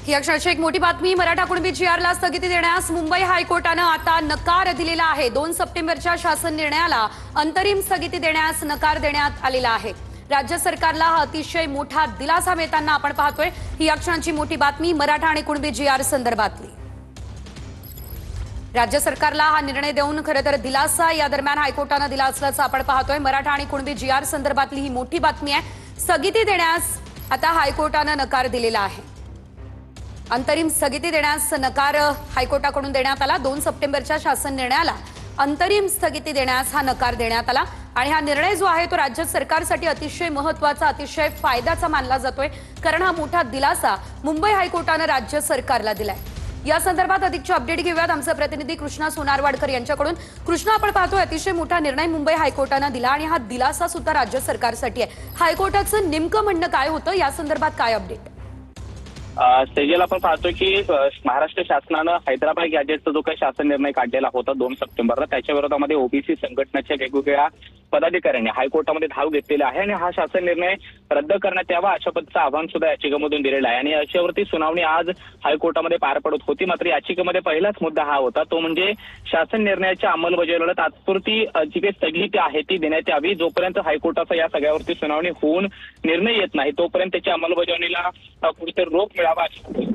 ही अक्षरशः एक मोठी बातमी। मराठा कुणबी GRला स्थगिती देण्यास मुंबई हायकोर्टानं आता नकार दिलेला आहे। 2 सप्टेंबरच्या शासन निर्णयाला अंतरिम स्थगिती देण्यास नकार देण्यात आलेला आहे। राज्य सरकारला हा अतिशय मोठा दिलासा मिळताना आपण पाहतोय। ही अक्षरांची मोठी बातमी मराठा आणि कुणबी GR संदर्भातली। राज्य सरकारला हा निर्णय देऊन खरं तर दिलासा या दरम्यान हायकोर्टानं दिला असल्याचं आपण पाहतोय। मराठा आणि कुणबी GR संदर्भातली ही मोठी बातमी आहे। स्थगिती देण्यास आता हायकोर्टानं नकार दिलेला आहे। अंतरिम स्थगिती देण्यास नकार हायकोर्टाकडून देण्यात आला। 2 सप्टेंबरच्या शासन निर्णयाला अंतरिम स्थगिती देण्यास हा नकार देण्यात आला आणि हा निर्णय जो आहे तो राज्य सरकारसाठी अतिशय महत्त्वाचा, अतिशय फायद्याचा मानला जातोय, कारण हा मोठा दिलासा मुंबई हायकोर्टानं राज्य सरकारला दिलाय। या संदर्भात अधिकचे अपडेट घेऊयात आमचे प्रतिनिधी कृष्णा सोनारवाडकर यांच्याकडून। कृष्णा, आपण पाहतोय अतिशय मोठा निर्णय मुंबई हायकोर्टानं दिला आणि हा दिलासा सुद्धा राज्य सरकारसाठी आहे। हायकोर्टाचं नेमकं म्हणणं काय होतं, या संदर्भात काय अपडेट? सेजल, आपण पाहतोय की महाराष्ट्र शासनानं हैदराबाद गॅजेटचा जो काही शासन निर्णय काढलेला होता 2 सप्टेंबरला, त्याच्या विरोधामध्ये ओबीसी संघटनेच्या वेगवेगळ्या पदाधिकाऱ्यांनी हायकोर्टामध्ये धाव घेतलेला आहे आणि हा शासन निर्णय रद्द करण्यात यावा अशा पद्धतीचं आव्हान सुद्धा याचिकेमधून दिलेलं आहे आणि याच्यावरती सुनावणी आज हायकोर्टामध्ये पार पडत होती। मात्र याचिकेमध्ये पहिलाच मुद्दा हा होता, तो म्हणजे शासन निर्णयाच्या अंमलबजावणीला तात्पुरती जी काही स्थगिती आहे ती देण्यात यावी। जोपर्यंत हायकोर्टाचा या सगळ्यावरती सुनावणी होऊन निर्णय येत नाही तोपर्यंत त्याच्या अंमलबजावणीला कुठेतरी रोख मिळावा अशी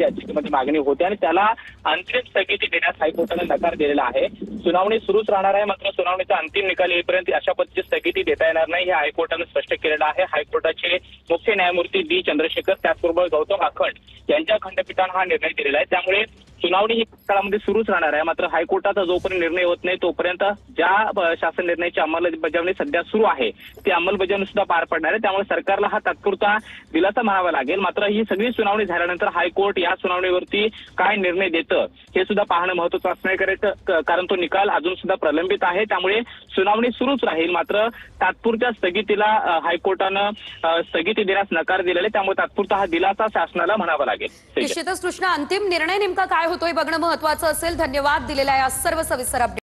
याचिकेमध्ये मागणी होती आणि त्याला अंतिम स्थगिती देण्यास हायकोर्टाने नकार दिलेला आहे। सुनावणी सुरूच राहणार आहे, मात्र सुनावणीचा अंतिम निकाल येईपर्यंत अशा पद्धतीची स्थगिती देता येणार नाही हे हायकोर्टाने स्पष्ट केलेलं आहे। हायकोर्टाचे मुख्य न्यायमूर्ती डी चंद्रशेखर, त्याचबरोबर गौतम आखंड यांच्या खंडपीठाने हा निर्णय दिलेला आहे। त्यामुळे सुनावणी ही काळामध्ये सुरूच राहणार आहे, मात्र हायकोर्टाचा जोपर्यंत निर्णय होत नाही तोपर्यंत ज्या शासन निर्णयाची अंमलबजावणी सध्या सुरू आहे ती अंमलबजावणी सुद्धा पार पडणार आहे। त्यामुळे सरकारला हा तात्पुरता दिलासा म्हणावा लागेल। मात्र ही सगळी सुनावणी झाल्यानंतर हायकोर्ट या सुनावणीवरती काय निर्णय देतं हे सुद्धा पाहणं महत्त्वाचं असणार, कारण तो निकाल अजून सुद्धा प्रलंबित आहे। त्यामुळे सुनावणी सुरूच राहील, मात्र तात्पुरत्या स्थगितीला हायकोर्टानं स्थगिती देण्यास नकार दिलेला आहे। त्यामुळे तात्पुरता हा दिलासा शासनाला म्हणावा लागेल। निश्चितच कृष्णा, अंतिम निर्णय नेमका काय होतोय बघणं महत्त्वाचं असेल। धन्यवाद दिलेल्या या सर्व सविस्तर अपडेट